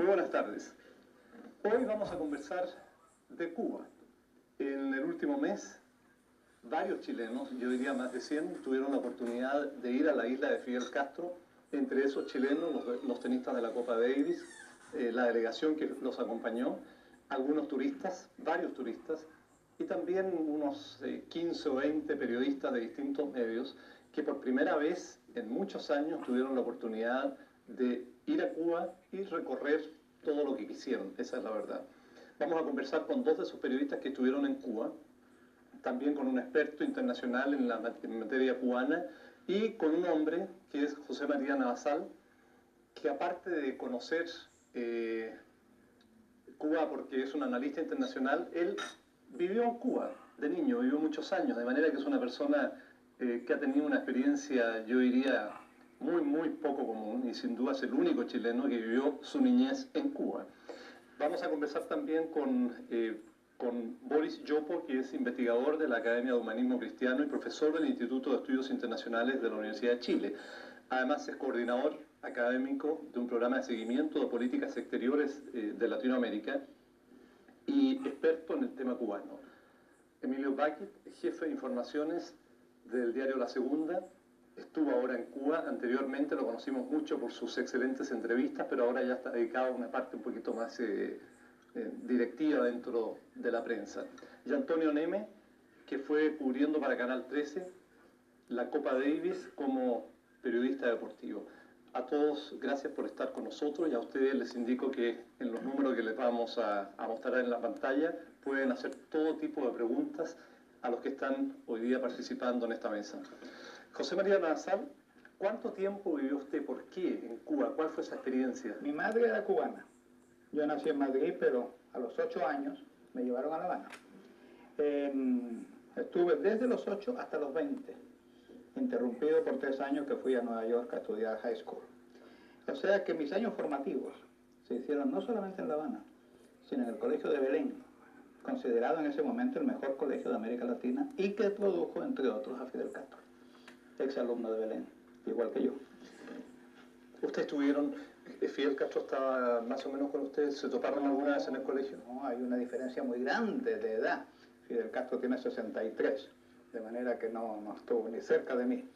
Muy buenas tardes. Hoy vamos a conversar de Cuba. En el último mes, varios chilenos, yo diría más de 100, tuvieron la oportunidad de ir a la isla de Fidel Castro. Entre esos chilenos, los tenistas de la Copa Davis, la delegación que los acompañó, algunos turistas, varios turistas, y también unos 15 o 20 periodistas de distintos medios que por primera vez en muchos años tuvieron la oportunidad de ir a Cuba y recorrer todo lo que quisieron, esa es la verdad. Vamos a conversar con dos de esos periodistas que estuvieron en Cuba, también con un experto internacional en materia cubana y con un hombre que es José María Navasal, que aparte de conocer Cuba porque es un analista internacional, él vivió en Cuba de niño, vivió muchos años, de manera que es una persona que ha tenido una experiencia, yo diría, muy poco común y sin duda es el único chileno que vivió su niñez en Cuba. Vamos a conversar también con Boris Yopo, que es investigador de la Academia de Humanismo Cristiano y profesor del Instituto de Estudios Internacionales de la Universidad de Chile. Además es coordinador académico de un programa de seguimiento de políticas exteriores de Latinoamérica y experto en el tema cubano. Emilio Baquet, jefe de informaciones del diario La Segunda, estuvo ahora en Cuba, anteriormente lo conocimos mucho por sus excelentes entrevistas, pero ahora ya está dedicado a una parte un poquito más directiva dentro de la prensa. Y Antonio Neme, que fue cubriendo para Canal 13 la Copa Davis como periodista deportivo. A todos, gracias por estar con nosotros y a ustedes les indico que en los números que les vamos a mostrar en la pantalla pueden hacer todo tipo de preguntas a los que están hoy día participando en esta mesa. José María Navasal, ¿cuánto tiempo vivió usted? ¿Por qué en Cuba? ¿Cuál fue esa experiencia? Mi madre era cubana. Yo nací en Madrid, pero a los 8 años me llevaron a La Habana. Estuve desde los 8 hasta los 20, interrumpido por 3 años que fui a Nueva York a estudiar high school. O sea que mis años formativos se hicieron no solamente en La Habana, sino en el Colegio de Belén, considerado en ese momento el mejor colegio de América Latina y que produjo, entre otros, a Fidel Castro, exalumno de Belén, igual que yo. ¿Ustedes estuvieron, Fidel Castro estaba más o menos con ustedes, se toparon alguna vez en el colegio? No, hay una diferencia muy grande de edad. Fidel Castro tiene 63, de manera que no estuvo ni cerca de mí.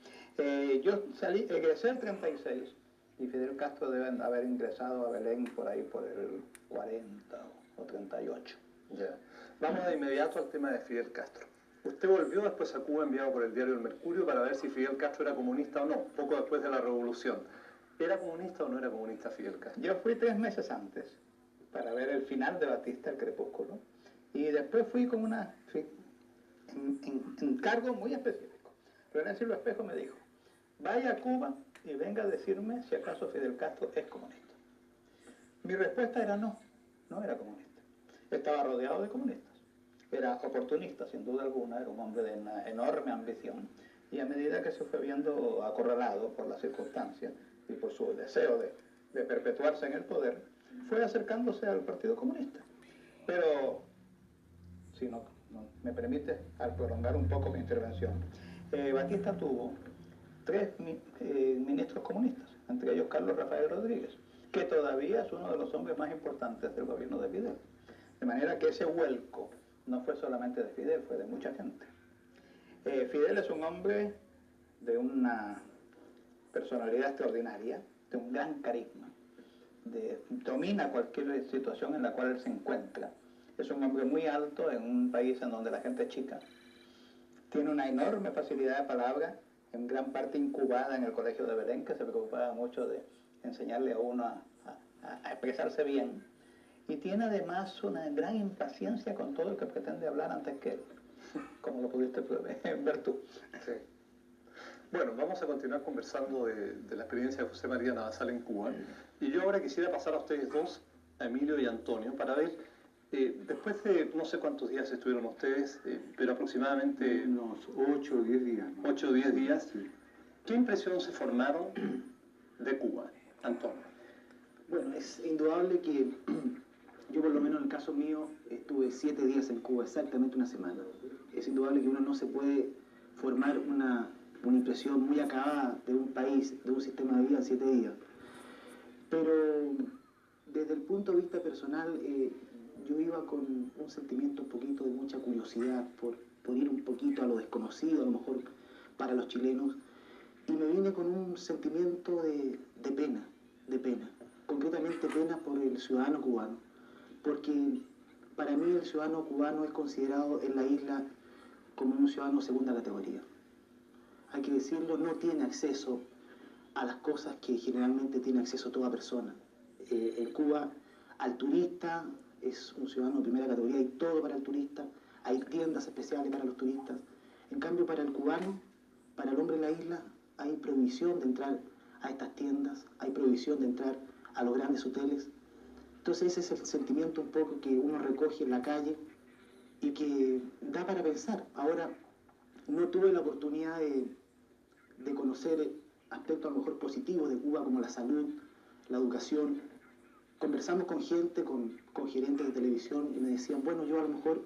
Yo egresé el 36 y Fidel Castro debe haber ingresado a Belén por ahí por el 40 o 38. Ya. Vamos de inmediato al tema de Fidel Castro. Usted volvió después a Cuba enviado por el diario El Mercurio para ver si Fidel Castro era comunista o no, poco después de la revolución. ¿Era comunista o no era comunista Fidel Castro? Yo fui 3 meses antes para ver el final de Batista, El Crepúsculo, y después fui con un encargo muy específico. René Silva Espejo me dijo, vaya a Cuba y venga a decirme si acaso Fidel Castro es comunista. Mi respuesta era no, no era comunista. Estaba rodeado de comunistas. Era oportunista, sin duda alguna, era un hombre de una enorme ambición, y a medida que se fue viendo acorralado por las circunstancias y por su deseo de perpetuarse en el poder, fue acercándose al Partido Comunista. Pero, si no me permite, al prolongar un poco mi intervención, Batista tuvo 3 ministros comunistas, entre ellos Carlos Rafael Rodríguez, que todavía es uno de los hombres más importantes del gobierno de Fidel. De manera que ese vuelco no fue solamente de Fidel, fue de mucha gente. Fidel es un hombre de una personalidad extraordinaria, de un gran carisma, domina cualquier situación en la cual él se encuentra. Es un hombre muy alto en un país en donde la gente es chica. Tiene una enorme facilidad de palabra, en gran parte incubada en el Colegio de Belén, que se preocupaba mucho de enseñarle a uno a expresarse bien. Y tiene además una gran impaciencia con todo el que pretende hablar antes que él, como lo pudiste ver tú. Sí. Bueno, vamos a continuar conversando de la experiencia de José María Navasal en Cuba. Y yo ahora quisiera pasar a ustedes dos, a Emilio y a Antonio, para ver, después de no sé cuántos días estuvieron ustedes, pero aproximadamente... Unos 8 o 10 días. ¿No? 8 o 10 días. Sí. ¿Qué impresión se formaron de Cuba, Antonio? Bueno, es indudable que yo, por lo menos en el caso mío, estuve 7 días en Cuba, exactamente una semana. Es indudable que uno no se puede formar una impresión muy acabada de un país, de un sistema de vida en 7 días. Pero Desde el punto de vista personal, yo iba con un sentimiento un poquito de mucha curiosidad por ir un poquito a lo desconocido, a lo mejor para los chilenos, y me vine con un sentimiento de pena, concretamente pena por el ciudadano cubano, porque para mí el ciudadano cubano es considerado en la isla como un ciudadano de segunda categoría. Hay que decirlo, no tiene acceso a las cosas que generalmente tiene acceso toda persona. En Cuba, al turista es un ciudadano de primera categoría, hay todo para el turista, hay tiendas especiales para los turistas. En cambio, para el cubano, para el hombre en la isla, hay prohibición de entrar a estas tiendas, hay prohibición de entrar a los grandes hoteles. Entonces ese es el sentimiento un poco que uno recoge en la calle y que da para pensar. Ahora, no tuve la oportunidad de conocer aspectos a lo mejor positivos de Cuba, como la salud, la educación. Conversamos con gente, con gerentes de televisión, y me decían, bueno, yo a lo mejor,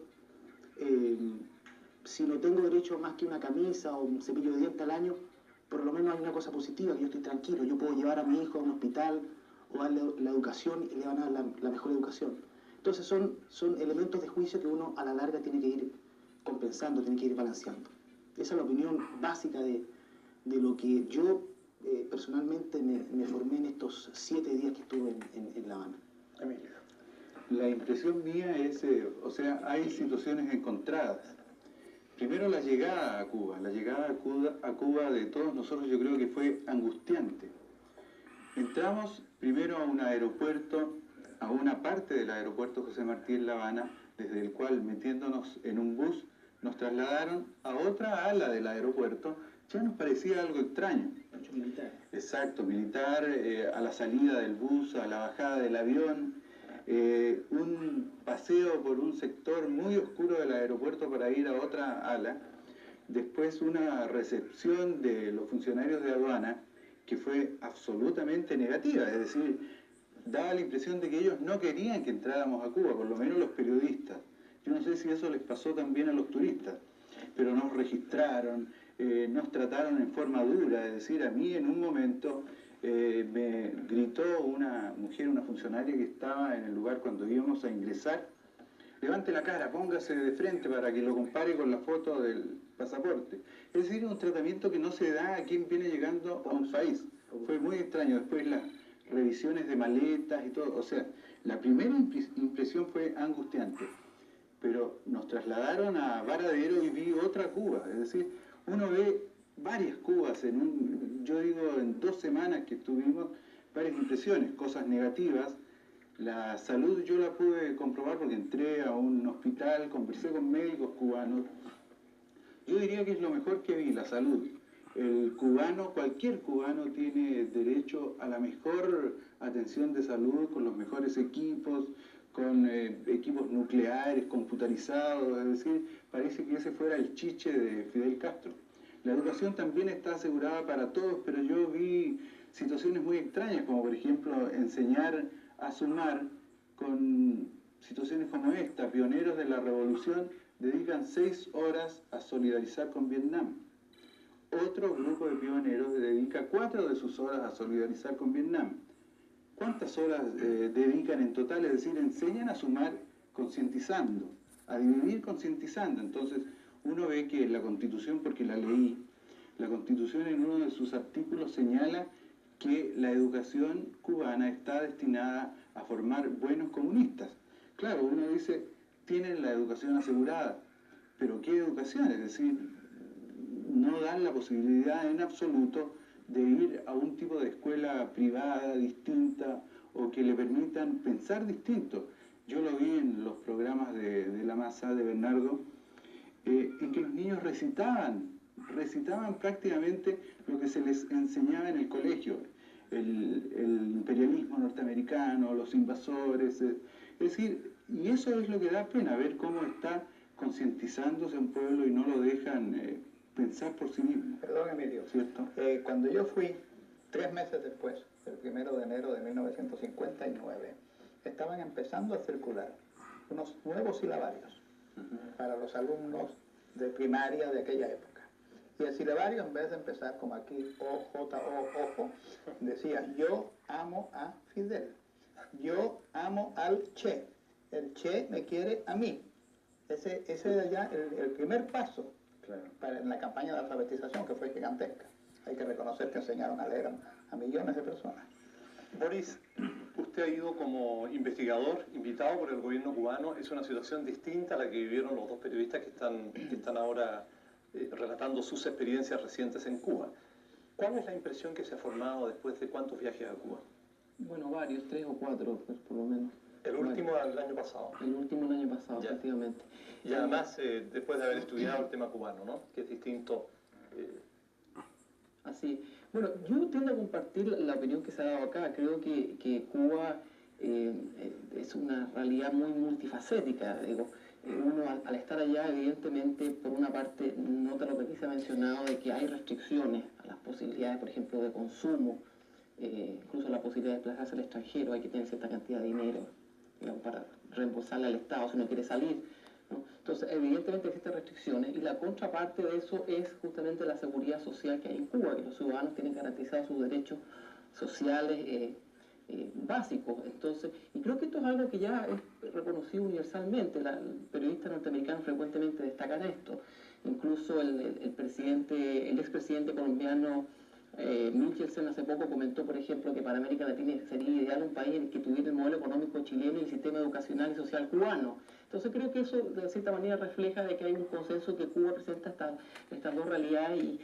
si no tengo derecho a más que una camisa o un cepillo de dientes al año, por lo menos hay una cosa positiva, que yo estoy tranquilo, yo puedo llevar a mi hijo a un hospital o darle la educación y le van a dar la mejor educación. Entonces son elementos de juicio que uno a la larga tiene que ir compensando, tiene que ir balanceando. Esa es la opinión básica de lo que yo personalmente me formé en estos 7 días que estuve en La Habana. Emilio. La impresión mía es, o sea, hay situaciones encontradas. Primero la llegada a Cuba. La llegada a Cuba de todos nosotros yo creo que fue angustiante. Entramos primero a un aeropuerto, a una parte del aeropuerto José Martí en La Habana, desde el cual, metiéndonos en un bus, nos trasladaron a otra ala del aeropuerto. Ya nos parecía algo extraño. Mucho militar. Exacto, militar, a la salida del bus, a la bajada del avión, un paseo por un sector muy oscuro del aeropuerto para ir a otra ala, después una recepción de los funcionarios de aduana que fue absolutamente negativa, es decir, daba la impresión de que ellos no querían que entráramos a Cuba, por lo menos los periodistas. Yo no sé si eso les pasó también a los turistas, pero nos registraron, nos trataron en forma dura, es decir, a mí en un momento me gritó una mujer, una funcionaria que estaba en el lugar cuando íbamos a ingresar, levante la cara, póngase de frente para que lo compare con la foto del pasaporte. Es decir, un tratamiento que no se da a quien viene llegando a un país. Fue muy extraño. Después las revisiones de maletas y todo. O sea, la primera impresión fue angustiante. Pero nos trasladaron a Varadero y vi otra Cuba. Es decir, uno ve varias Cubas yo digo, en 2 semanas que estuvimos, varias impresiones, cosas negativas. La salud yo la pude comprobar porque entré a un hospital, conversé con médicos cubanos. Yo diría que es lo mejor que vi, la salud. El cubano, cualquier cubano tiene derecho a la mejor atención de salud, con los mejores equipos, con equipos nucleares, computarizados, es decir, parece que ese fuera el chiche de Fidel Castro. La educación también está asegurada para todos, pero yo vi situaciones muy extrañas, como por ejemplo enseñar a sumar con situaciones como esta. Pioneros de la revolución dedican 6 horas a solidarizar con Vietnam. Otro grupo de pioneros dedica 4 de sus horas a solidarizar con Vietnam. ¿Cuántas horas dedican en total? Es decir, enseñan a sumar concientizando, a dividir concientizando. Entonces, uno ve que la Constitución, porque la leí, la Constitución en uno de sus artículos señala que la educación cubana está destinada a formar buenos comunistas. Claro, uno dice, tienen la educación asegurada, pero ¿qué educación? Es decir, no dan la posibilidad en absoluto de ir a un tipo de escuela privada, distinta, o que le permitan pensar distinto. Yo lo vi en los programas de La Masa, de Bernardo, en que los niños recitaban prácticamente lo que se les enseñaba en el colegio, el imperialismo norteamericano, los invasores, es decir, y eso es lo que da pena, ver cómo está concientizándose un pueblo y no lo dejan pensar por sí mismo. Perdón, Emilio. ¿Cierto? Cuando yo fui, 3 meses después, el 1 de enero de 1959, estaban empezando a circular unos nuevos silabarios para los alumnos de primaria de aquella época. Y el silabario, en vez de empezar como aquí, O, J, O, ojo, decía, yo amo a Fidel. yo amo al Che, el Che me quiere a mí. Ese era ya el primer paso en la campaña de alfabetización, que fue gigantesca. Hay que reconocer que enseñaron a leer a millones de personas. Boris, usted ha ido como investigador, invitado por el gobierno cubano. Es una situación distinta a la que vivieron los dos periodistas que están ahora relatando sus experiencias recientes en Cuba. ¿Cuál es la impresión que se ha formado después de cuántos viajes a Cuba? Bueno, varios, 3 o 4, pues, por lo menos. El último el año pasado. El último el año pasado, Ya. efectivamente. Y además, después de haber estudiado el tema cubano, ¿no? Que es distinto. Así. Bueno, yo tiendo a compartir la opinión que se ha dado acá. Creo que Cuba es una realidad muy multifacética. Digo, uno al estar allá, evidentemente, por una parte, nota lo que aquí se ha mencionado de que hay restricciones a las posibilidades, por ejemplo, de consumo, incluso la posibilidad de desplazarse al extranjero. Hay que tener cierta cantidad de dinero, digamos, para reembolsarle al Estado si uno quiere salir, ¿no? Entonces, evidentemente existen restricciones y la contraparte de eso es justamente la seguridad social que hay en Cuba, que los ciudadanos tienen garantizados sus derechos sociales básicos. Entonces, y creo que esto es algo que ya es reconocido universalmente. Los periodistas norteamericanos frecuentemente destacan esto. Incluso el expresidente colombiano Michelsen hace poco comentó, por ejemplo, que para América Latina sería ideal un país en el que tuviera el modelo económico chileno y el sistema educacional y social cubano. Entonces creo que eso de cierta manera refleja de que hay un consenso que Cuba presenta estas dos realidades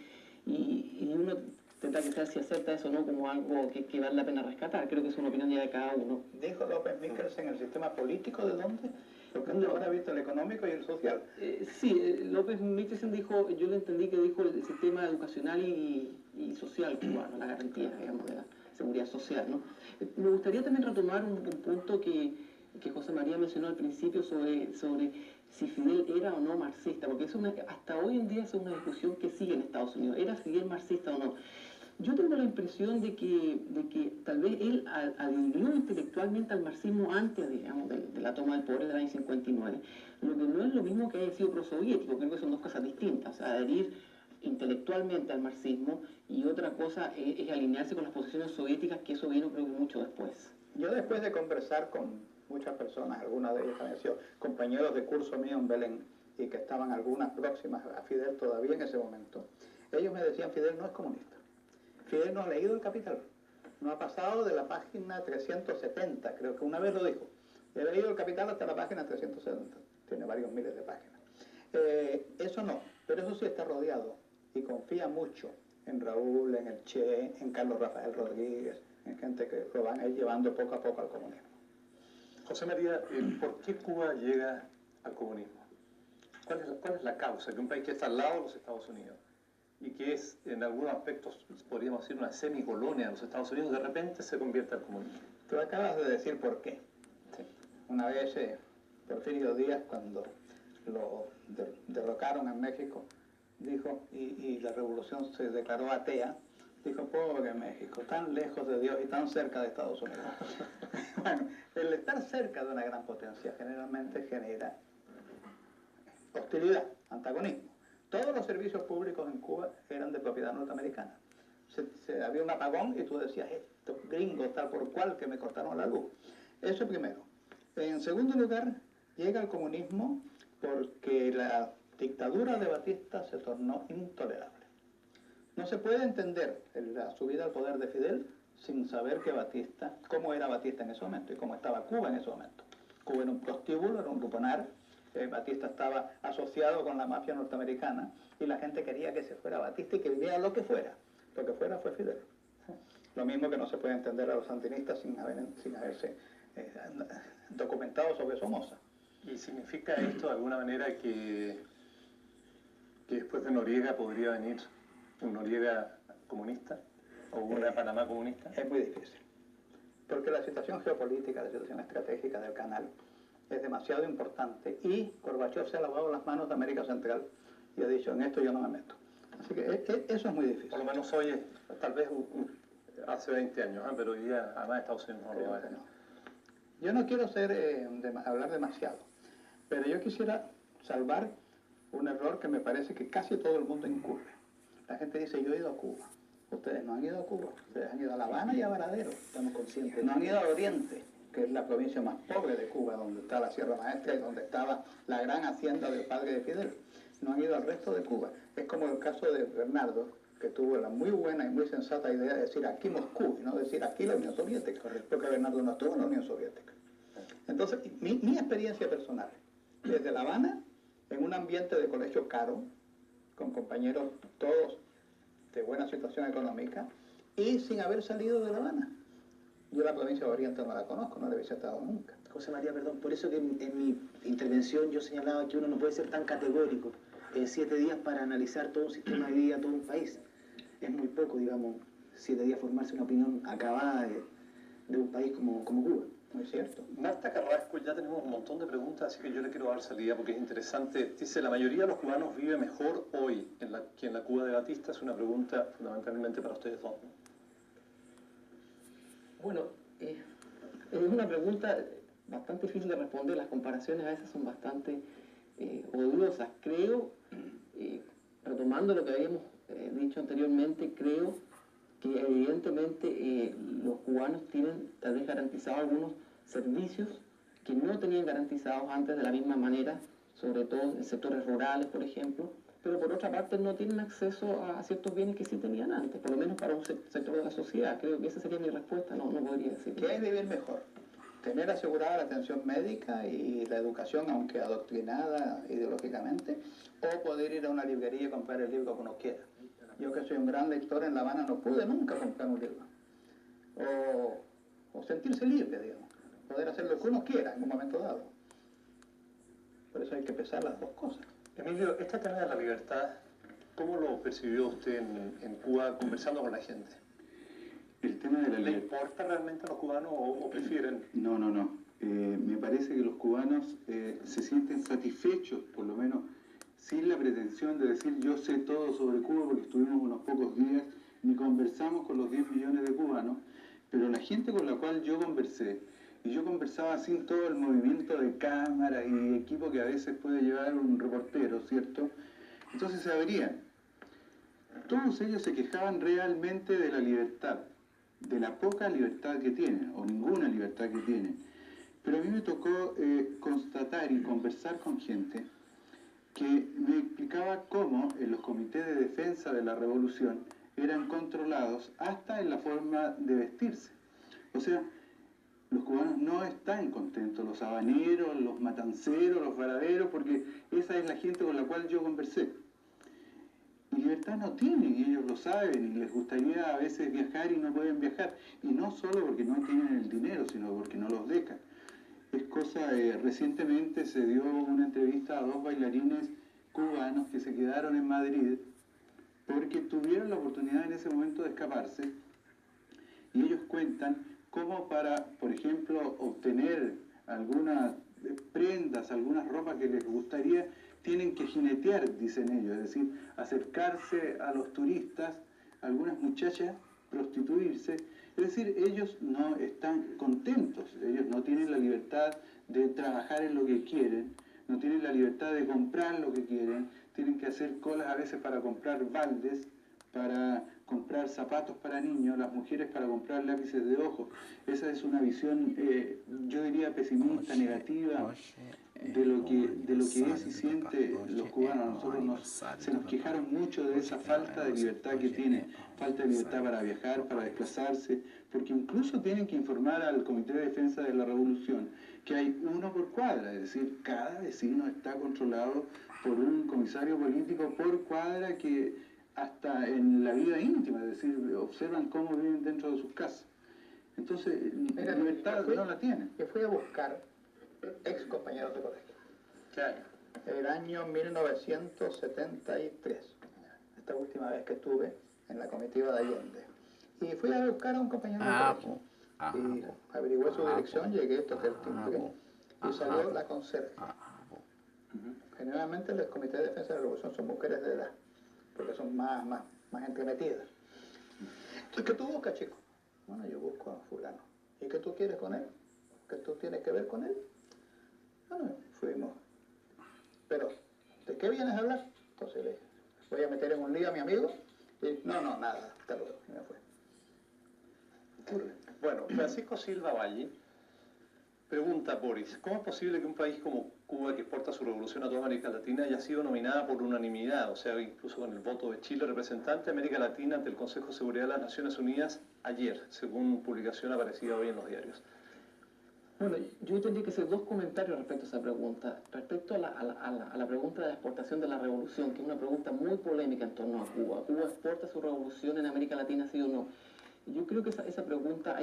y uno tendrá que saber si acepta eso o no como algo que vale la pena rescatar. Creo que es una opinión ya de cada uno. ¿Dijo López Michelsen el sistema político de dónde? Porque no habrá visto el económico y el social. Sí, López Michelsen dijo, yo le entendí que dijo el sistema educacional y social cubano, la garantía, digamos, de la seguridad social, ¿no? Me gustaría también retomar un punto que José María mencionó al principio sobre si Fidel era o no marxista, porque hasta hoy en día es una discusión que sigue en Estados Unidos. ¿Era Fidel marxista o no? Yo tengo la impresión de que tal vez él adhirió intelectualmente al marxismo antes, digamos, de la toma del poder del año 59, lo que no es lo mismo que haya sido prosoviético. Creo que son dos cosas distintas. O sea, adherir intelectualmente al marxismo y otra cosa es alinearse con las posiciones soviéticas, que eso vino creo que mucho después. Yo después de conversar con muchas personas, algunas de ellas habían sido compañeros de curso mío en Belén y que estaban algunas próximas a Fidel todavía en ese momento, ellos me decían: Fidel no es comunista. Fidel no ha leído El Capital, no ha pasado de la página 370, creo que una vez lo dijo. He leído El Capital hasta la página 370, tiene varios miles de páginas. Eso no, pero eso sí está rodeado y confía mucho en Raúl, en el Che, en Carlos Rafael Rodríguez, en gente que lo van a ir llevando poco a poco al comunismo. José María, ¿por qué Cuba llega al comunismo? ¿Cuál es la causa? Que un país que está al lado de los Estados Unidos y que es, en algunos aspectos, podríamos decir, una semicolonia de los Estados Unidos, de repente se convierte al comunismo. Tú acabas de decir por qué. Sí. Una vez Porfirio Díaz, cuando lo derrocaron en México, dijo, y la revolución se declaró atea, dijo: pobre México, tan lejos de Dios y tan cerca de Estados Unidos. Bueno, el estar cerca de una gran potencia generalmente genera hostilidad, antagonismo. Todos los servicios públicos en Cuba eran de propiedad norteamericana. Había un apagón y tú decías: estos gringos tal por cual que me cortaron la luz. Eso primero. En segundo lugar, llega el comunismo porque la dictadura de Batista se tornó intolerable. No se puede entender la subida al poder de Fidel sin saber que Batista, cómo era Batista en ese momento y cómo estaba Cuba en ese momento. Cuba era un prostíbulo, era un lupanar. Batista estaba asociado con la mafia norteamericana y la gente quería que se fuera Batista y que viviera lo que fuera. Lo que fuera fue Fidel. Lo mismo que no se puede entender a los sandinistas sin haberse documentado sobre Somoza. ¿Y significa esto de alguna manera que después de Noriega podría venir un Noriega comunista o una Panamá comunista? Es muy difícil, porque la situación geopolítica, la situación estratégica del canal es demasiado importante y Gorbachev se ha lavado las manos de América Central y ha dicho: en esto yo no me meto. Así que eso es muy difícil. Por lo menos hoy, tal vez hace 20 años, pero hoy día además Estados Unidos no lo va a hacer. Yo no quiero hablar demasiado, pero yo quisiera salvar un error que me parece que casi todo el mundo incurre. La gente dice: yo he ido a Cuba. Ustedes no han ido a Cuba, ustedes han ido a La Habana y a Varadero. Estamos conscientes. No han ido al Oriente. que es la provincia más pobre de Cuba, donde está la Sierra Maestra y donde estaba la gran hacienda del padre de Fidel. No han ido al resto de Cuba. Es como el caso de Bernardo, que tuvo la muy buena y muy sensata idea de decir aquí Moscú, y no decir aquí la Unión Soviética, porque Bernardo no estuvo en la Unión Soviética. Entonces, mi experiencia personal, desde La Habana, en un ambiente de colegio caro, con compañeros todos de buena situación económica, y sin haber salido de La Habana. Yo la provincia de Oriente no la conozco, no la he visitado nunca. José María, perdón, por eso que en mi intervención yo señalaba que uno no puede ser tan categórico. 7 días para analizar todo un sistema de vida, todo un país. Es muy poco, digamos, 7 días formarse una opinión acabada de un país como Cuba. Muy cierto. Marta Carrasco, ya tenemos un montón de preguntas, así que yo le quiero dar salida porque es interesante. Dice, ¿la mayoría de los cubanos vive mejor hoy que en la Cuba de Batista? Es una pregunta fundamentalmente para ustedes dos, ¿no? Bueno, es una pregunta bastante difícil de responder. Las comparaciones a veces son bastante odiosas. Creo, retomando lo que habíamos dicho anteriormente, creo que evidentemente los cubanos tienen tal vez garantizados algunos servicios que no tenían garantizados antes de la misma manera, sobre todo en sectores rurales, por ejemplo, pero por otra parte no tienen acceso a ciertos bienes que sí tenían antes, por lo menos para un sector de la sociedad. Creo que esa sería mi respuesta, no podría decir. ¿Qué es vivir mejor? Tener asegurada la atención médica y la educación, aunque adoctrinada ideológicamente, o poder ir a una librería y comprar el libro que uno quiera. Yo que soy un gran lector en La Habana no pude nunca comprar un libro. O sentirse libre, digamos. Poder hacer lo que uno quiera en un momento dado. Por eso hay que pesar las dos cosas. Emilio, este tema de la libertad, ¿cómo lo percibió usted en Cuba conversando con la gente? El tema de la ¿Le libertad. importa realmente a los cubanos o prefieren? No. Me parece que los cubanos se sienten satisfechos, por lo menos, sin la pretensión de decir yo sé todo sobre Cuba porque estuvimos unos pocos días, ni conversamos con los 10 millones de cubanos, pero la gente con la cual yo conversé, y yo conversaba sin todo el movimiento de cámaras y equipo que a veces puede llevar un reportero, ¿cierto? Entonces se abrían. Todos ellos se quejaban realmente de la libertad, de la poca libertad que tienen, o ninguna libertad que tienen. Pero a mí me tocó constatar y conversar con gente que me explicaba cómo en los comités de defensa de la revolución eran controlados hasta en la forma de vestirse. O sea, los cubanos no están contentos, los habaneros, los matanceros, los baraderos, porque esa es la gente con la cual yo conversé. Y libertad no tienen, y ellos lo saben, y les gustaría a veces viajar y no pueden viajar. Y no solo porque no tienen el dinero, sino porque no los dejan. Es cosa, recientemente se dio una entrevista a 2 bailarines cubanos que se quedaron en Madrid porque tuvieron la oportunidad en ese momento de escaparse, y ellos cuentan cómo para, por ejemplo, obtener algunas prendas, algunas ropas que les gustaría, tienen que jinetear, dicen ellos, es decir, acercarse a los turistas, algunas muchachas, prostituirse. Es decir, ellos no están contentos, ellos no tienen la libertad de trabajar en lo que quieren, no tienen la libertad de comprar lo que quieren, tienen que hacer colas a veces para comprar baldes, para comprar zapatos para niños, las mujeres para comprar lápices de ojos. Esa es una visión, yo diría, pesimista, negativa, de lo que es y siente los cubanos. Se nos quejaron mucho de esa falta de libertad que tienen, falta de libertad para viajar, para desplazarse, porque incluso tienen que informar al Comité de Defensa de la Revolución que hay uno por cuadra, es decir, cada vecino está controlado por un comisario político por cuadra, que hasta en la vida íntima, es decir, observan cómo viven dentro de sus casas. Entonces, la libertad no la tienen. Yo fui a buscar ex compañeros de colegio. ¿Qué año? El año 1973, esta última vez que estuve en la comitiva de Allende. Y fui a buscar a un compañero de colegio. Y averigué su dirección, llegué, toqué el timbre y salió la conserje. Generalmente los comités de defensa de la revolución son mujeres de edad, porque son más entrometidas. Entonces, ¿qué tú buscas, chico? Bueno, yo busco a fulano. ¿Y qué tú quieres con él? ¿Qué tú tienes que ver con él? Bueno, fuimos. Pero, ¿de qué vienes a hablar? Entonces le dije, voy a meter en un lío a mi amigo. Y no, nada, hasta luego. Y me fue. Bueno, Francisco Silva Valle Pregunta Boris, ¿cómo es posible que un país como Cuba, que exporta su revolución a toda América Latina, haya sido nominada por unanimidad, o sea, incluso con el voto de Chile, representante de América Latina ante el Consejo de Seguridad de las Naciones Unidas ayer, según publicación aparecida hoy en los diarios? Bueno, yo tendría que hacer dos comentarios respecto a esa pregunta. Respecto a la pregunta de la exportación de la revolución, que es una pregunta muy polémica en torno a Cuba. ¿Cuba exporta su revolución en América Latina, sí o no? Yo creo que esa pregunta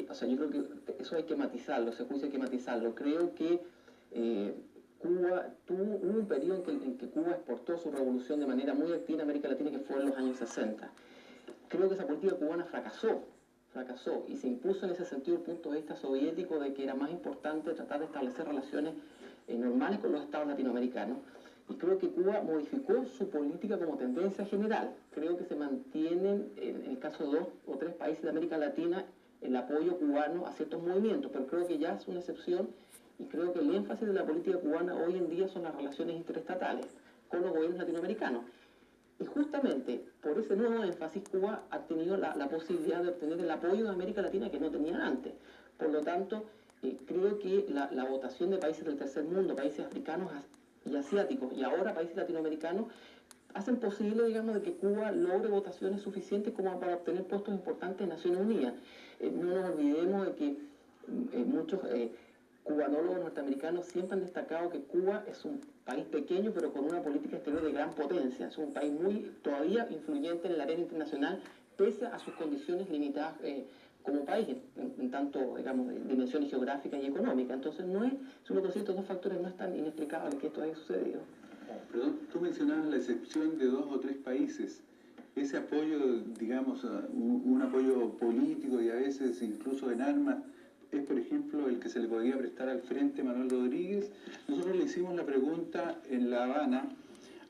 o sea, yo creo que eso hay que matizarlo, ese juicio hay que matizarlo. Creo que Cuba hubo un periodo en que Cuba exportó su revolución de manera muy activa en América Latina, que fue en los años 60. Creo que esa política cubana fracasó y se impuso en ese sentido el punto de vista soviético de que era más importante tratar de establecer relaciones normales con los estados latinoamericanos. Y creo que Cuba modificó su política como tendencia general. Creo que se mantienen, en el caso de 2 o 3 países de América Latina, el apoyo cubano a ciertos movimientos, pero creo que ya es una excepción y creo que el énfasis de la política cubana hoy en día son las relaciones interestatales con los gobiernos latinoamericanos. Y justamente por ese nuevo énfasis, Cuba ha tenido la posibilidad de obtener el apoyo de América Latina que no tenía antes. Por lo tanto, creo que la votación de países del tercer mundo, países africanos y asiáticos, y ahora países latinoamericanos, hacen posible, digamos, de que Cuba logre votaciones suficientes como para obtener puestos importantes en Naciones Unidas. No nos olvidemos de que muchos cubanólogos norteamericanos siempre han destacado que Cuba es un país pequeño pero con una política exterior de gran potencia. Es un país todavía influyente en la arena internacional pese a sus condiciones limitadas como país, en tanto, digamos, dimensiones geográficas y económicas. Entonces, son los 202 factores no es tan inexplicable que esto haya sucedido. Pero tú mencionabas la excepción de 2 o 3 países. Ese apoyo, digamos, un apoyo político y a veces incluso en armas, es por ejemplo el que se le podría prestar al Frente Manuel Rodríguez. Nosotros le hicimos la pregunta en La Habana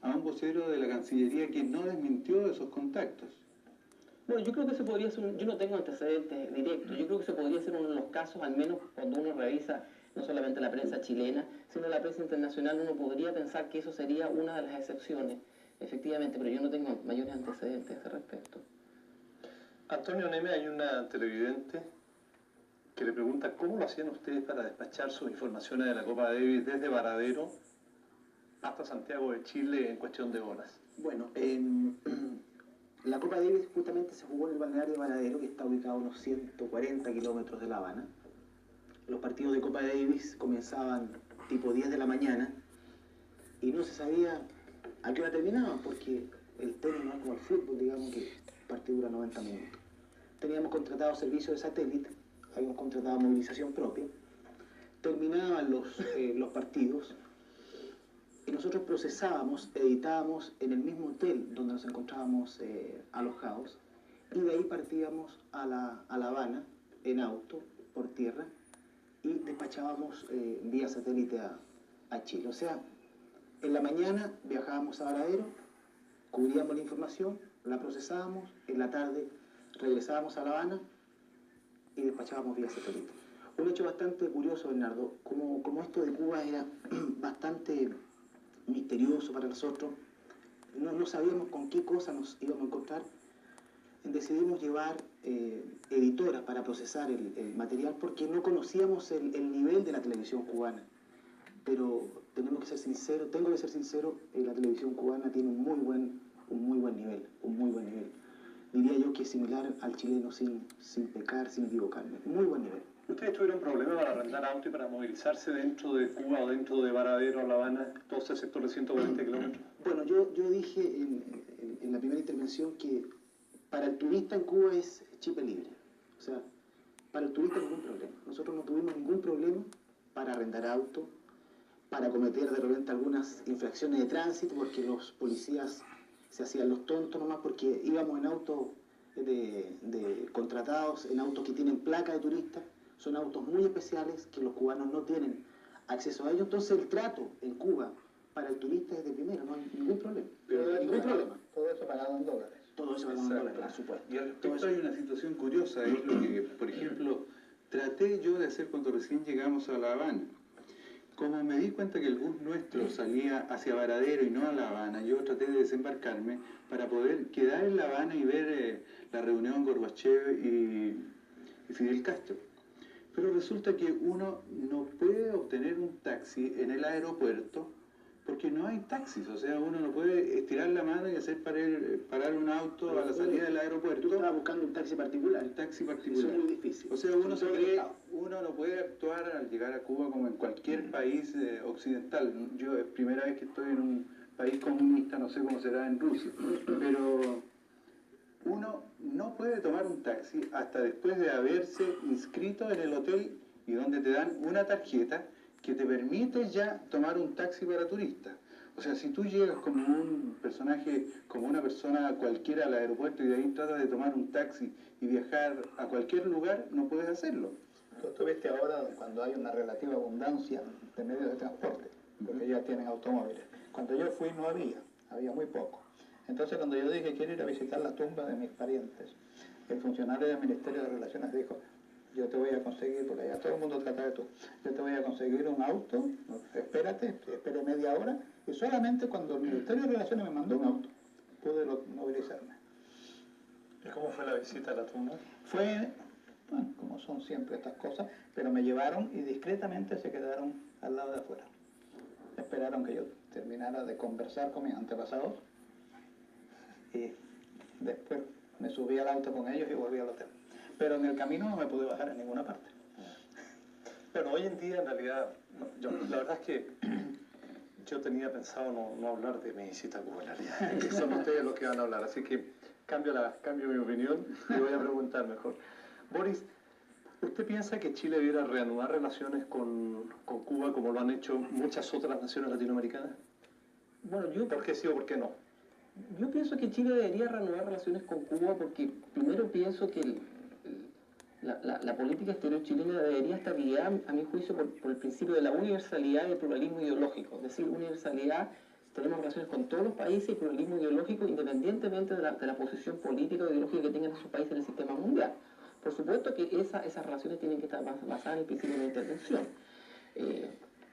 a un vocero de la Cancillería que no desmintió esos contactos. Bueno, yo creo que se podría ser, yo no tengo antecedentes directos, yo creo que se podría ser uno de los casos, al menos cuando uno revisa no solamente la prensa chilena, sino la prensa internacional, uno podría pensar que eso sería una de las excepciones, efectivamente, pero yo no tengo mayores antecedentes a ese respecto. Antonio Neme, hay una televidente que le pregunta cómo lo hacían ustedes para despachar sus informaciones de la Copa Davis desde Varadero hasta Santiago de Chile en cuestión de horas. Bueno, la Copa Davis justamente se jugó en el balneario de Varadero, que está ubicado a unos 140 kilómetros de La Habana. Los partidos de Copa Davis comenzaban tipo 10 de la mañana y no se sabía a qué hora terminaban, porque el tenis no es como el fútbol, digamos que el partido dura 90 minutos. Teníamos contratado servicio de satélite, habíamos contratado movilización propia, terminaban los partidos y nosotros procesábamos, editábamos en el mismo hotel donde nos encontrábamos alojados, y de ahí partíamos a La Habana en auto, por tierra, y despachábamos vía satélite a Chile. O sea, en la mañana viajábamos a Varadero, cubríamos la información, la procesábamos, en la tarde regresábamos a La Habana y despachábamos vía satélite. Un hecho bastante curioso, Bernardo, como esto de Cuba era bastante misterioso para nosotros, no sabíamos con qué cosa nos íbamos a encontrar, decidimos llevar editoras para procesar el material porque no conocíamos el nivel de la televisión cubana. Pero tengo que ser sincero, la televisión cubana tiene un muy buen nivel. Diría yo que es similar al chileno sin pecar, sin equivocarme. Muy buen nivel. ¿Ustedes tuvieron problemas para arrendar auto y para movilizarse dentro de Cuba o dentro de Varadero, La Habana, todo ese sector de 140 kilómetros? Bueno, yo dije en la primera intervención que para el turista en Cuba es chip libre. O sea, para el turista ningún problema. Nosotros no tuvimos ningún problema para arrendar auto, para cometer de repente algunas infracciones de tránsito, porque los policías se hacían los tontos nomás, porque íbamos en autos de contratados, en autos que tienen placa de turista. Son autos muy especiales que los cubanos no tienen acceso a ellos. Entonces el trato en Cuba para el turista es de primero, no hay ningún problema. Todo eso pagado en dólares. Todo eso pagado en dólares, por supuesto. Y al respecto hay una situación curiosa, es lo que, por ejemplo, traté yo de hacer cuando recién llegamos a La Habana. Como me di cuenta que el bus nuestro salía hacia Varadero y no a La Habana, yo traté de desembarcarme para poder quedar en La Habana y ver la reunión Gorbachev y Fidel Castro. Pero resulta que uno no puede obtener un taxi en el aeropuerto porque no hay taxis. O sea, uno no puede estirar la mano y hacer parar un auto a la salida del aeropuerto. Tú estabas buscando un taxi particular. Un taxi particular. Eso es muy difícil. O sea, uno no puede actuar al llegar a Cuba como en cualquier país occidental. Yo es primera vez que estoy en un país comunista, no sé cómo será en Rusia, pero uno no puede tomar un taxi hasta después de haberse inscrito en el hotel y donde te dan una tarjeta que te permite ya tomar un taxi para turistas. O sea, si tú llegas como un personaje, como una persona cualquiera al aeropuerto y de ahí tratas de tomar un taxi y viajar a cualquier lugar, no puedes hacerlo. Tú viste ahora cuando hay una relativa abundancia de medios de transporte, porque ya tienen automóviles. Cuando yo fui no había muy poco. Entonces cuando yo dije quiero ir a visitar la tumba de mis parientes, el funcionario del Ministerio de Relaciones dijo, yo te voy a conseguir, porque allá todo el mundo trata de tú, yo te voy a conseguir un auto, espere media hora, y solamente cuando el Ministerio de Relaciones me mandó un auto, pude movilizarme. ¿Y cómo fue la visita a la tumba? Fue, bueno, como son siempre estas cosas, pero me llevaron y discretamente se quedaron al lado de afuera. Esperaron que yo terminara de conversar con mis antepasados y después me subí al auto con ellos y volví al hotel. Pero en el camino no me pude bajar en ninguna parte. Bueno, hoy en día en realidad, la verdad es que yo tenía pensado no hablar de mi visita a Cuba en realidad, que son ustedes los que van a hablar, así que cambio mi opinión y voy a preguntar mejor. Boris, ¿usted piensa que Chile debiera reanudar relaciones con Cuba como lo han hecho muchas otras naciones latinoamericanas? Bueno, ¿Por qué sí o por qué no? Yo pienso que Chile debería reanudar relaciones con Cuba porque primero pienso que la política exterior chilena debería estar guiada, a mi juicio, por el principio de la universalidad y el pluralismo ideológico. Es decir, universalidad, tenemos relaciones con todos los países y pluralismo ideológico independientemente de la posición política o ideológica que tengan esos países en el sistema mundial. Por supuesto que esas relaciones tienen que estar basadas en el principio de la intervención.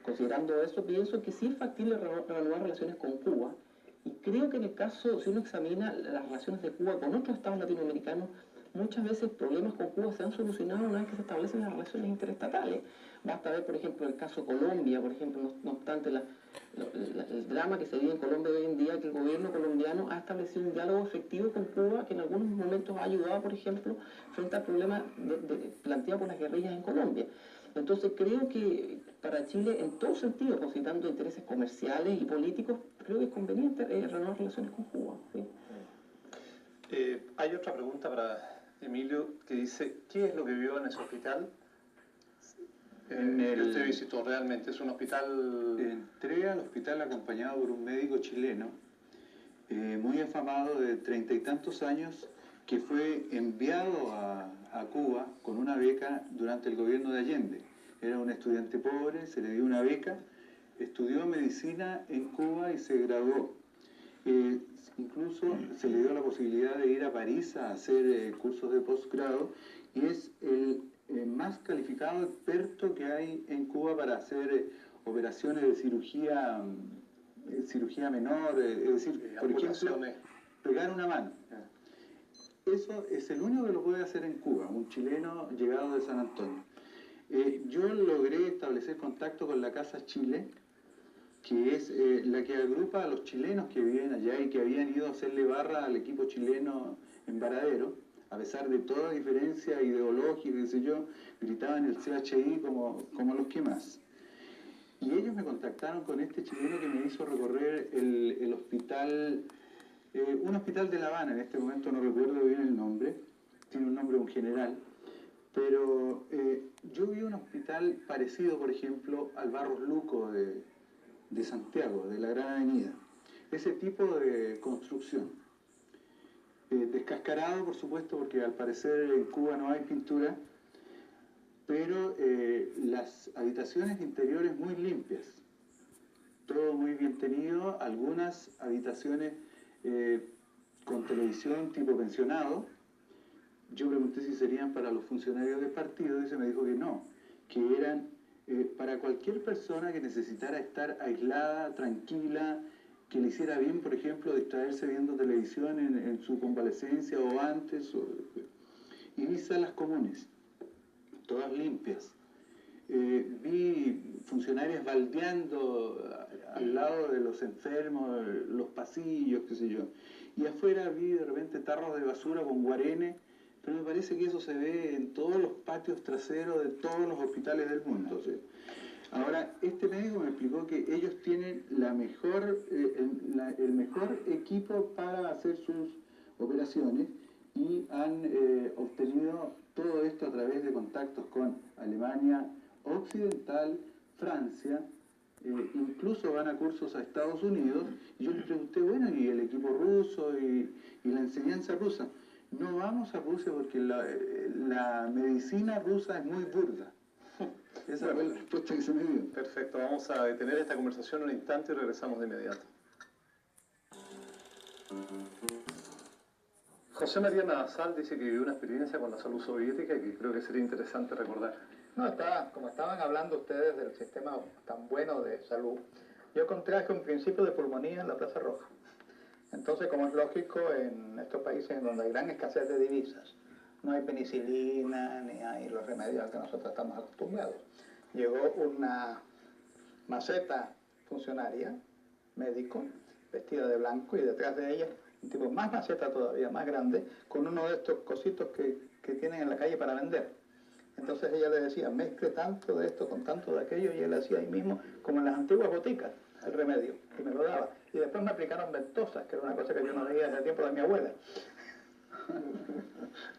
Considerando eso, pienso que sí es factible reanudar relaciones con Cuba. Y creo que en el caso, si uno examina las relaciones de Cuba con otros estados latinoamericanos, muchas veces problemas con Cuba se han solucionado una vez que se establecen las relaciones interestatales. Basta ver, por ejemplo, el caso Colombia, por ejemplo, no obstante el drama que se vive en Colombia hoy en día, que el gobierno colombiano ha establecido un diálogo efectivo con Cuba, que en algunos momentos ha ayudado, por ejemplo, frente al problema planteado por las guerrillas en Colombia. Entonces creo que para Chile, en todo sentido, considerando intereses comerciales y políticos, creo que es conveniente reanudar relaciones con Cuba. ¿Sí? Hay otra pregunta para Emilio que dice, ¿qué es lo que vio en ese hospital que usted visitó realmente? ¿Es un hospital...? Entré al hospital acompañado por un médico chileno, muy afamado de 30 y tantos años, que fue enviado a Cuba con una beca durante el gobierno de Allende. Era un estudiante pobre, se le dio una beca, estudió medicina en Cuba y se graduó. Incluso se le dio la posibilidad de ir a París a hacer cursos de posgrado y es el más calificado experto que hay en Cuba para hacer operaciones de cirugía menor, es decir, por ejemplo, pegar una mano. Eso es el único que lo puede hacer en Cuba, un chileno llegado de San Antonio. Yo logré establecer contacto con la Casa Chile, que es la que agrupa a los chilenos que viven allá y que habían ido a hacerle barra al equipo chileno en Varadero, a pesar de toda diferencia ideológica, qué sé yo, gritaban el CHI como los que más. Y ellos me contactaron con este chileno que me hizo recorrer el hospital, un hospital de La Habana, en este momento no recuerdo bien el nombre, tiene un nombre un general, pero yo vi un hospital parecido, por ejemplo, al Barros Luco de Santiago, de la Gran Avenida. Ese tipo de construcción. Descascarado, por supuesto, porque al parecer en Cuba no hay pintura, pero las habitaciones interiores muy limpias. Todo muy bien tenido, algunas habitaciones con televisión tipo pensionado. Yo pregunté si serían para los funcionarios del partido y se me dijo que no, que eran para cualquier persona que necesitara estar aislada, tranquila, que le hiciera bien, por ejemplo, distraerse viendo televisión en su convalecencia o antes, y vi salas comunes, todas limpias. Vi funcionarios baldeando al lado de los enfermos, los pasillos, qué sé yo. Y afuera vi de repente tarros de basura con guarenes, pero me parece que eso se ve en todos los patios traseros de todos los hospitales del mundo. ¿Sí? Ahora, este médico me explicó que ellos tienen el mejor equipo para hacer sus operaciones y han obtenido todo esto a través de contactos con Alemania Occidental, Francia, incluso van a cursos a Estados Unidos. Y yo les pregunté, bueno, ¿y el equipo ruso y la enseñanza rusa? No vamos a Rusia porque la medicina rusa es muy burda. Esa fue la respuesta que se me dio. Perfecto, vamos a detener esta conversación un instante y regresamos de inmediato. José María Navasal dice que vivió una experiencia con la salud soviética y que creo que sería interesante recordar. No, como estaban hablando ustedes del sistema tan bueno de salud, yo contraje un principio de pulmonía en la Plaza Roja. Entonces, como es lógico, en estos países en donde hay gran escasez de divisas, no hay penicilina ni hay los remedios a que nosotros estamos acostumbrados. Llegó una maceta funcionaria, médico, vestida de blanco, y detrás de ella un tipo más maceta todavía, más grande, con uno de estos cositos que tienen en la calle para vender. Entonces ella le decía, mezcle tanto de esto con tanto de aquello, y él hacía ahí mismo, como en las antiguas boticas, el remedio, y me lo daba. Y después me aplicaron ventosas, que era una cosa que yo no veía desde el tiempo de mi abuela.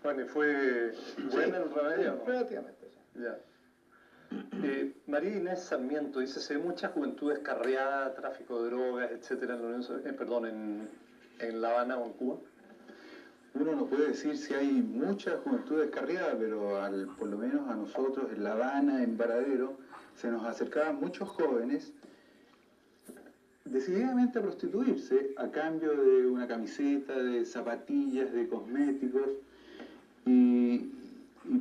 Bueno, ¿y fue bueno el remedio? Sí, relativamente, sí. Ya. María Inés Sarmiento dice, se ve mucha juventud descarriada, tráfico de drogas, etcétera, en la Unión Soviética, en La Habana o en Cuba. Uno no puede decir si hay mucha juventud descarriada, pero por lo menos a nosotros en La Habana, en Varadero, se nos acercaban muchos jóvenes decididamente a prostituirse a cambio de una camiseta, de zapatillas, de cosméticos, y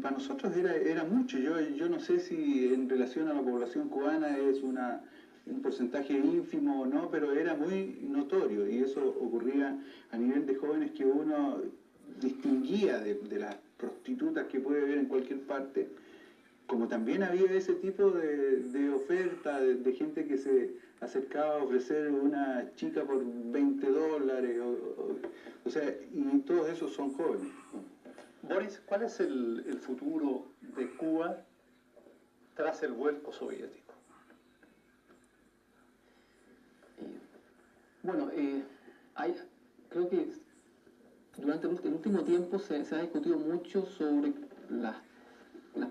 para nosotros era mucho. Yo no sé si en relación a la población cubana es un porcentaje ínfimo o no, pero era muy notorio, y eso ocurría a nivel de jóvenes que uno distinguía de las prostitutas que puede ver en cualquier parte, como también había ese tipo de oferta de gente que se acercaba a ofrecer una chica por $20, o sea, y todos esos son jóvenes. Boris, ¿cuál es el futuro de Cuba tras el vuelco soviético? Creo que durante el último tiempo se ha discutido mucho sobre las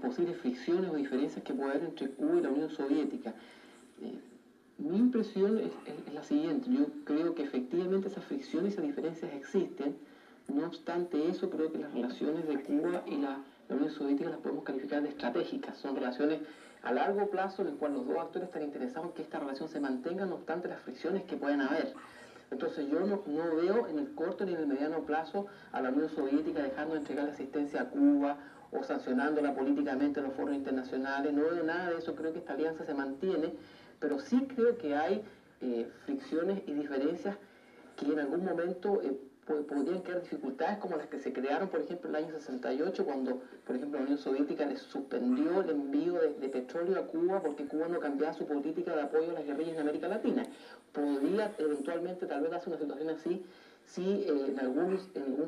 posibles fricciones o diferencias que puede haber entre Cuba y la Unión Soviética. Mi impresión es la siguiente: yo creo que efectivamente esas fricciones y esas diferencias existen. No obstante eso, creo que las relaciones de Cuba y la Unión Soviética las podemos calificar de estratégicas. Son relaciones a largo plazo en las cuales los dos actores están interesados en que esta relación se mantenga, no obstante las fricciones que puedan haber. Entonces yo no veo en el corto ni en el mediano plazo a la Unión Soviética dejando de entregar la asistencia a Cuba o sancionándola políticamente en los foros internacionales. No veo nada de eso. Creo que esta alianza se mantiene, pero sí creo que hay fricciones y diferencias que en algún momento podrían crear dificultades, como las que se crearon, por ejemplo, en el año 68, cuando, por ejemplo, la Unión Soviética les suspendió el envío de petróleo a Cuba porque Cuba no cambiaba su política de apoyo a las guerrillas en América Latina. Podría eventualmente tal vez darse una situación así si en algún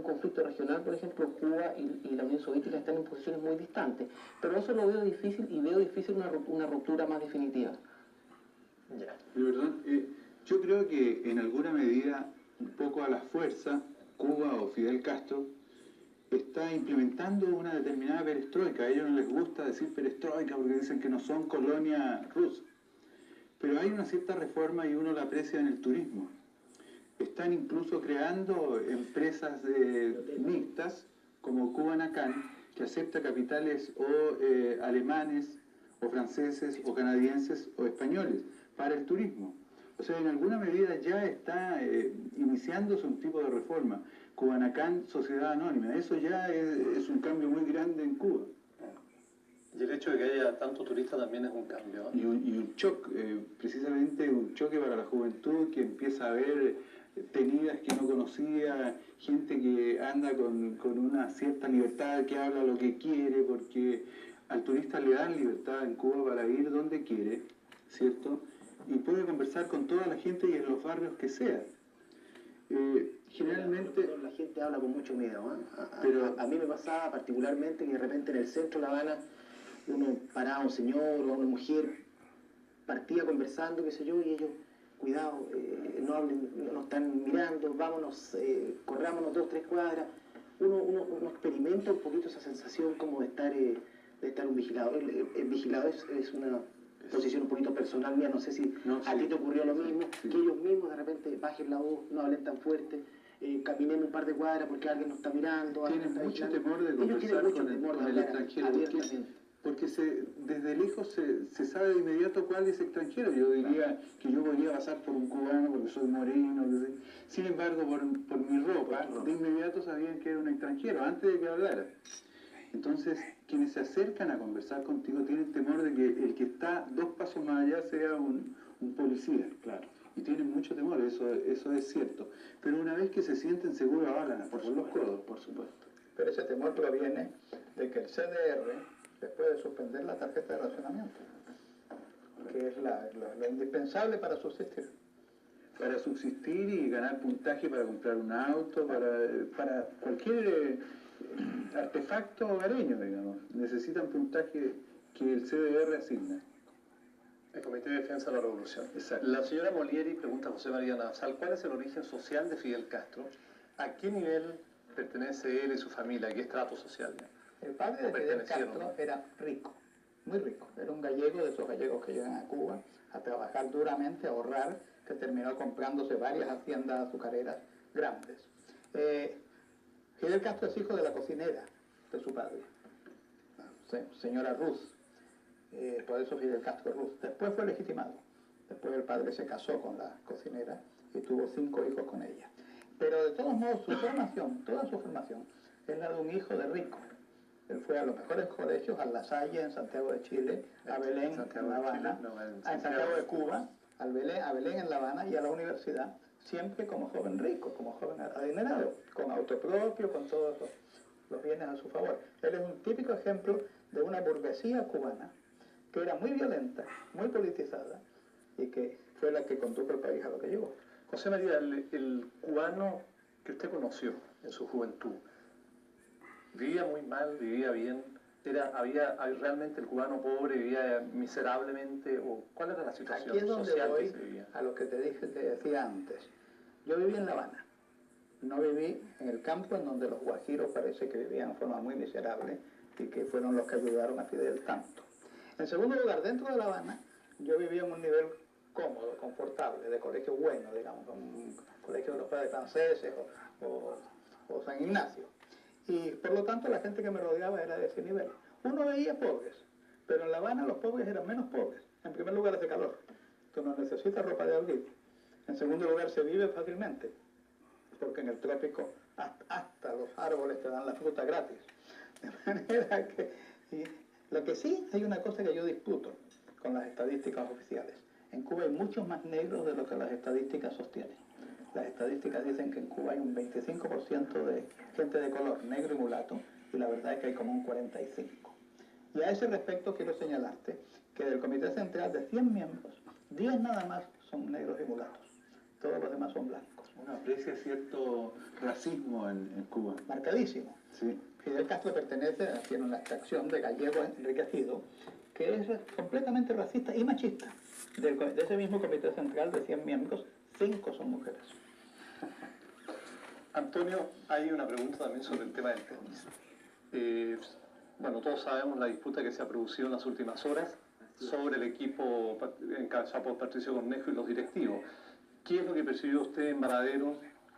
conflicto regional, por ejemplo, Cuba y la Unión Soviética están en posiciones muy distantes. Pero eso lo veo difícil, y veo difícil una ruptura más definitiva. Ya. Perdón, yo creo que en alguna medida, un poco a la fuerza, Cuba o Fidel Castro está implementando una determinada perestroika. A ellos no les gusta decir perestroika porque dicen que no son colonia rusa. Pero hay una cierta reforma y uno la aprecia en el turismo. Están incluso creando empresas mixtas como Cubanacan, que acepta capitales o alemanes, o franceses, o canadienses, o españoles para el turismo. O sea, en alguna medida ya está iniciándose un tipo de reforma. Cubanacan, sociedad anónima, eso ya es un cambio muy grande en Cuba. Y el hecho de que haya tanto turista también es un cambio, ¿no? Y un choque, precisamente un choque para la juventud que empieza a ver tenidas que no conocía, gente que anda con una cierta libertad, que habla lo que quiere, porque al turista le dan libertad en Cuba para ir donde quiere, ¿cierto? Y puede conversar con toda la gente y en los barrios que sea. Generalmente... La gente habla con mucho miedo, ¿eh? Pero a mí me pasaba particularmente que de repente en el centro de La Habana uno paraba, un señor o una mujer, partía conversando, qué sé yo, y ellos, cuidado, no hablen, no nos están mirando, vámonos, corrámonos 2, 3 cuadras. Uno experimenta un poquito esa sensación como de estar un vigilado. El vigilado es una posición un poquito personal mía, no sé si a ti te ocurrió lo mismo, que ellos mismos de repente bajen la voz, no hablen tan fuerte, caminen un par de cuadras porque alguien nos está mirando. Tienen mucho temor de conversar con el extranjero, porque desde lejos se sabe de inmediato cuál es extranjero. Yo diría que yo podría pasar por un cubano porque soy moreno, sin embargo por mi ropa, de inmediato sabían que era un extranjero, antes de que hablara. Entonces, quienes se acercan a conversar contigo tienen temor de que el que está 2 pasos más allá sea un policía. Claro. Y tienen mucho temor, eso es cierto. Pero una vez que se sienten seguros, hablan por los codos. Por supuesto. Pero ese temor proviene de que el CDR les puede suspender la tarjeta de racionamiento, que es lo indispensable para subsistir. Para subsistir y ganar puntaje para comprar un auto, para cualquier artefacto hogareño, digamos. Necesitan puntaje que el CDR asigna. El Comité de Defensa de la Revolución. Exacto. La señora Molieri pregunta a José María Navasal, ¿cuál es el origen social de Fidel Castro? ¿A qué nivel pertenece él y su familia? ¿A qué estrato social? El padre de Fidel Castro era rico, muy rico. Era un gallego, de esos gallegos que llegan a Cuba a trabajar duramente, a ahorrar, que terminó comprándose varias haciendas azucareras grandes. Fidel Castro es hijo de la cocinera de su padre, señora Ruz. Por eso Fidel Castro Ruz. Después fue legitimado. Después el padre se casó con la cocinera y tuvo 5 hijos con ella. Pero de todos modos, su formación, toda su formación, es la de un hijo de rico. Él fue a los mejores colegios, a La Salle en Santiago de Chile, a Belén en La Habana, en Santiago de Cuba, a Belén en La Habana y a la universidad, siempre como joven rico, como joven adinerado, con auto propio, con todos los bienes a su favor. Él es un típico ejemplo de una burguesía cubana que era muy violenta, muy politizada y que fue la que condujo el país a lo que llegó. José María, el cubano que usted conoció en su juventud, ¿vivía muy mal, vivía bien? ¿Había realmente el cubano pobre, vivía miserablemente? ¿O cuál era la situación Aquí es donde social voy que se vivía? a lo que te decía antes. Yo viví en La Habana, no viví en el campo en donde los guajiros parece que vivían de forma muy miserable y que fueron los que ayudaron a Fidel tanto. En segundo lugar, dentro de La Habana, yo vivía en un nivel cómodo, confortable, de colegio bueno, digamos, un colegio de los padres franceses o San Ignacio. Y por lo tanto la gente que me rodeaba era de ese nivel. Uno veía pobres, pero en La Habana los pobres eran menos pobres. En primer lugar hace calor, tú no necesitas ropa de abrigo. En segundo lugar se vive fácilmente, porque en el trópico hasta los árboles te dan la fruta gratis. De manera que... Lo que sí, hay una cosa que yo disputo con las estadísticas oficiales. En Cuba hay muchos más negros de lo que las estadísticas sostienen. Las estadísticas dicen que en Cuba hay un 25% de gente de color, negro y mulato, y la verdad es que hay como un 45%. Y a ese respecto quiero señalarte que del Comité Central de 100 miembros, 10 nada más son negros y mulatos. Todos los demás son blancos. Uno aprecia cierto racismo en Cuba. Marcadísimo. Sí. Fidel Castro tiene una extracción de gallego enriquecido que es completamente racista y machista. De ese mismo Comité Central de 100 miembros, 5 son mujeres. Antonio, hay una pregunta también sobre el tema del tenis. Bueno, todos sabemos la disputa que se ha producido en las últimas horas sobre el equipo encabezado por Patricio Cornejo y los directivos. ¿Qué es lo que percibió usted en Varadero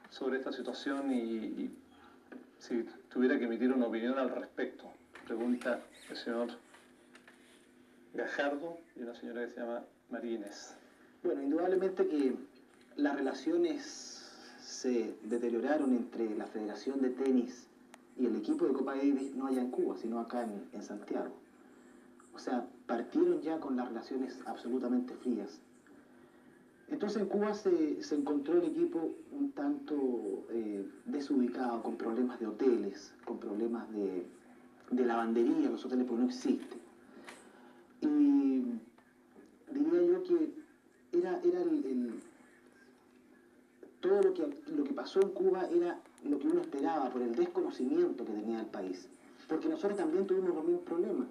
sobre esta situación y si tuviera que emitir una opinión al respecto? Pregunta el señor Gajardo y una señora que se llama María Inés. Bueno, indudablemente que las relaciones se deterioraron entre la Federación de Tenis y el equipo de Copa Davis, no allá en Cuba, sino acá en Santiago. O sea, partieron ya con las relaciones absolutamente frías. Entonces en Cuba se encontró el equipo un tanto desubicado, con problemas de hoteles, con problemas de lavandería, los hoteles porque no existen. Y diría yo que era todo lo que pasó en Cuba era lo que uno esperaba por el desconocimiento que tenía el país. Porque nosotros también tuvimos los mismos problemas,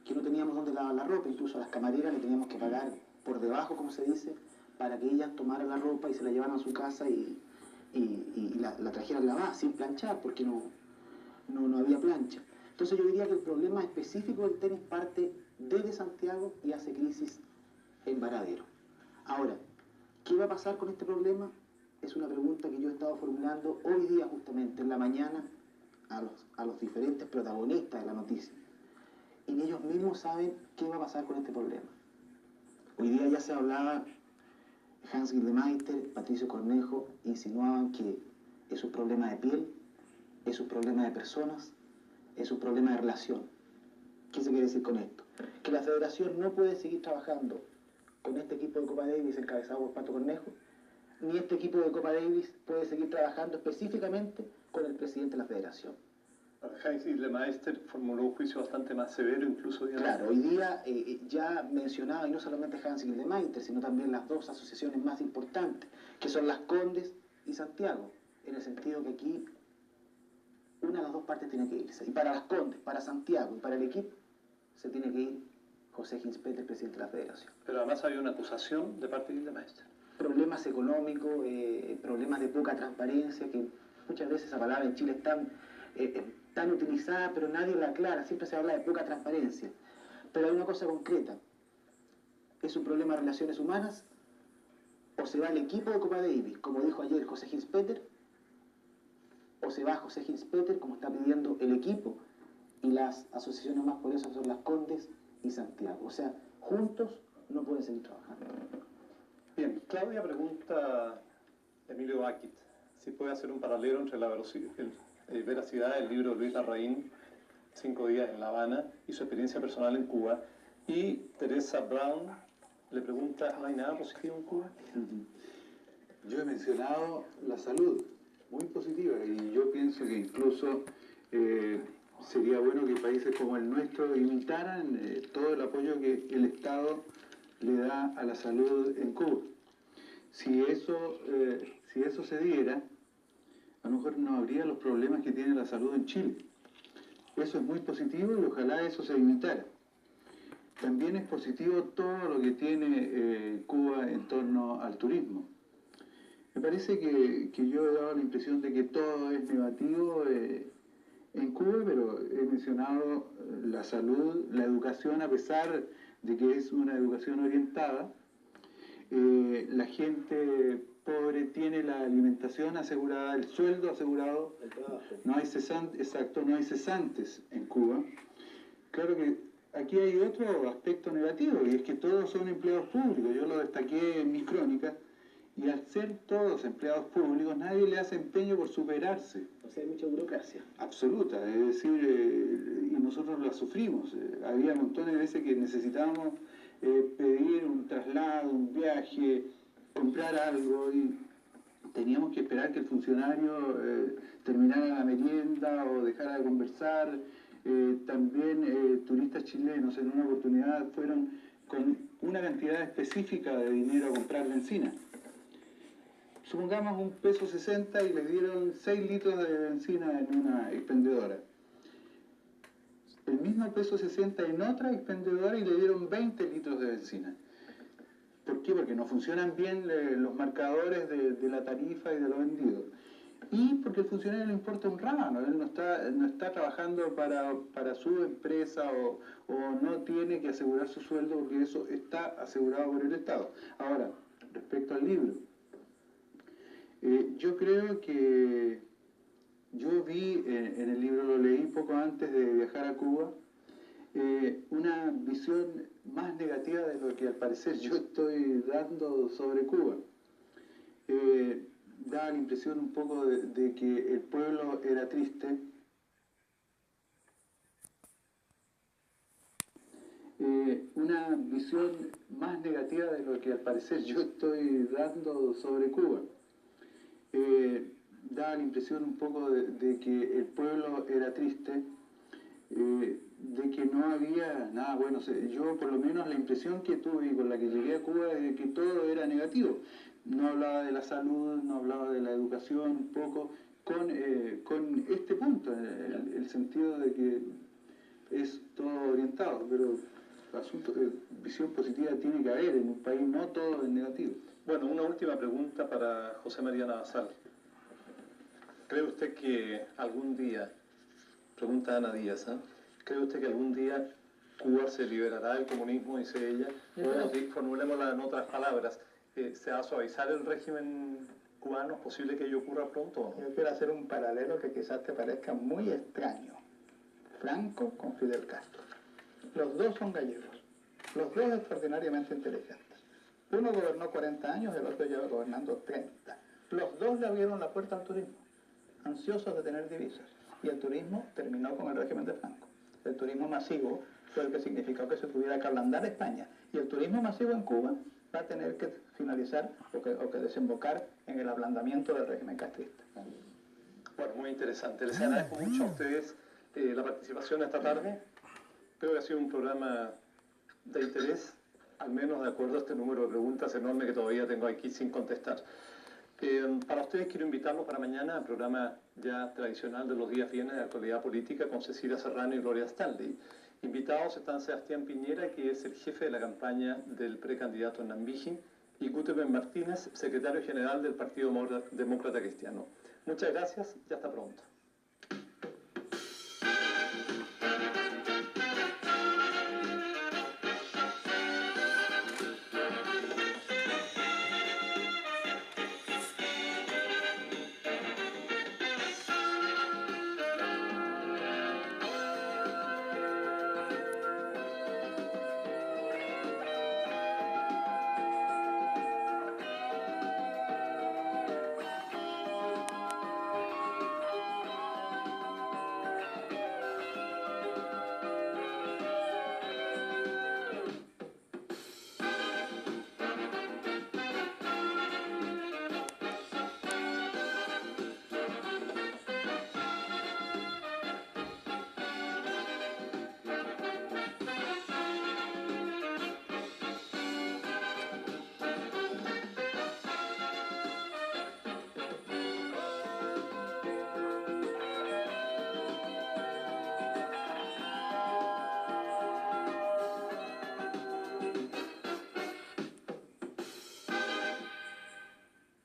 que no teníamos dónde lavar la ropa, incluso a las camareras le teníamos que pagar por debajo, como se dice, para que ellas tomaran la ropa y se la llevaran a su casa y la trajeran lavada, sin planchar, porque no había plancha. Entonces yo diría que el problema específico del tenis parte desde Santiago y hace crisis en Varadero. Ahora, ¿qué va a pasar con este problema? Es una pregunta que yo he estado formulando hoy día justamente, en la mañana, a los diferentes protagonistas de la noticia. Y ni ellos mismos saben qué va a pasar con este problema. Hoy día ya se hablaba, Hans Gildemeister, Patricio Cornejo, insinuaban que es un problema de piel, es un problema de personas, es un problema de relación. ¿Qué se quiere decir con esto? Que la federación no puede seguir trabajando con este equipo de Copa Davis encabezado por Pato Cornejo, ni este equipo de Copa Davis puede seguir trabajando específicamente con el presidente de la federación. Hans Gildemeister formuló un juicio bastante más severo, incluso... Claro, hoy día ya mencionaba, y no solamente Hans Gildemeister, sino también las dos asociaciones más importantes, que son las Condes y Santiago, en el sentido que aquí una de las dos partes tiene que irse. Y para las Condes, para Santiago y para el equipo, se tiene que ir José Ginspeter, presidente de la federación. Pero además había una acusación de parte de Gildemeister. Problemas económicos, problemas de poca transparencia, que muchas veces esa palabra en Chile es tan utilizada, pero nadie la aclara, siempre se habla de poca transparencia. Pero hay una cosa concreta, es un problema de relaciones humanas, o se va el equipo de Copa Davis, como dijo ayer José Ginspeter, o se va José Ginspeter, como está pidiendo el equipo, y las asociaciones más poderosas son las Condes y Santiago. O sea, juntos no pueden seguir trabajando. Bien, Claudia pregunta a Emilio Baquit si puede hacer un paralelo entre la veracidad del libro de Luis Larraín, 5 días en La Habana, y su experiencia personal en Cuba. Y Teresa Brown le pregunta, ¿no hay nada positivo en Cuba? Yo he mencionado la salud, muy positiva, y yo pienso que incluso sería bueno que países como el nuestro imitaran todo el apoyo que el Estado le da a la salud en Cuba. Si eso se diera, a lo mejor no habría los problemas que tiene la salud en Chile. Eso es muy positivo y ojalá eso se imitara. También es positivo todo lo que tiene Cuba en torno al turismo. Me parece que yo he dado la impresión de que todo es negativo en Cuba, pero he mencionado la salud, la educación, a pesar de que es una educación orientada. La gente pobre tiene la alimentación asegurada, el sueldo asegurado, no hay cesantes en Cuba. Claro que aquí hay otro aspecto negativo, y es que todos son empleados públicos. Yo lo destaqué en mis crónicas, y al ser todos empleados públicos, nadie le hace empeño por superarse. O sea, hay mucha burocracia. Absoluta, es decir, y nosotros la sufrimos. Había montones de veces que necesitábamos pedir un traslado, un viaje, comprar algo, y teníamos que esperar que el funcionario terminara la merienda o dejara de conversar. También turistas chilenos en una oportunidad fueron con una cantidad específica de dinero a comprar benzina. Supongamos $1.60 y les dieron 6 litros de benzina en una expendedora. El mismo $1.60 en otra expendedora y le dieron 20 litros de benzina. ¿Por qué? Porque no funcionan bien los marcadores de la tarifa y de lo vendido. Y porque al funcionario le importa un rábano, él no está trabajando para su empresa o no tiene que asegurar su sueldo, porque eso está asegurado por el Estado. Ahora, respecto al libro, yo creo que yo vi en el libro, lo leí poco antes de viajar a Cuba, una visión más negativa de lo que al parecer yo estoy dando sobre Cuba. Da la impresión un poco de que el pueblo era triste. Una visión más negativa de lo que al parecer yo estoy dando sobre Cuba. Da la impresión un poco de que el pueblo era triste. de que no había nada bueno. Yo por lo menos la impresión que tuve y con la que llegué a Cuba es de que todo era negativo. No hablaba de la salud, no hablaba de la educación, un poco, con este punto, el sentido de que es todo orientado, pero visión positiva tiene que haber en un país, no todo es negativo. Bueno, una última pregunta para José María Navasal. ¿Cree usted que algún día, pregunta Ana Díaz, ¿cree usted que algún día Cuba se liberará del comunismo, dice ella? O formulémosla en otras palabras, ¿se va a suavizar el régimen cubano? ¿Es posible que ello ocurra pronto o no? Yo quiero hacer un paralelo que quizás te parezca muy extraño. Franco con Fidel Castro. Los dos son gallegos, los dos extraordinariamente inteligentes. Uno gobernó 40 años, el otro lleva gobernando 30. Los dos le abrieron la puerta al turismo, ansiosos de tener divisas. Y el turismo terminó con el régimen de Franco. El turismo masivo fue el que significó que se tuviera que ablandar España. Y el turismo masivo en Cuba va a tener que finalizar o que desembocar en el ablandamiento del régimen castrista. Bueno, muy interesante. Les agradezco mucho a ustedes la participación esta tarde. Creo que ha sido un programa de interés, al menos de acuerdo a este número de preguntas enorme que todavía tengo aquí sin contestar. Para ustedes quiero invitarlos para mañana al programa ya tradicional de los días viernes de actualidad política con Cecilia Serrano y Gloria Stanley. Invitados están Sebastián Piñera, que es el jefe de la campaña del precandidato en Nambijin, y Guterben Martínez, secretario general del Partido Demócrata Cristiano. Muchas gracias y hasta pronto.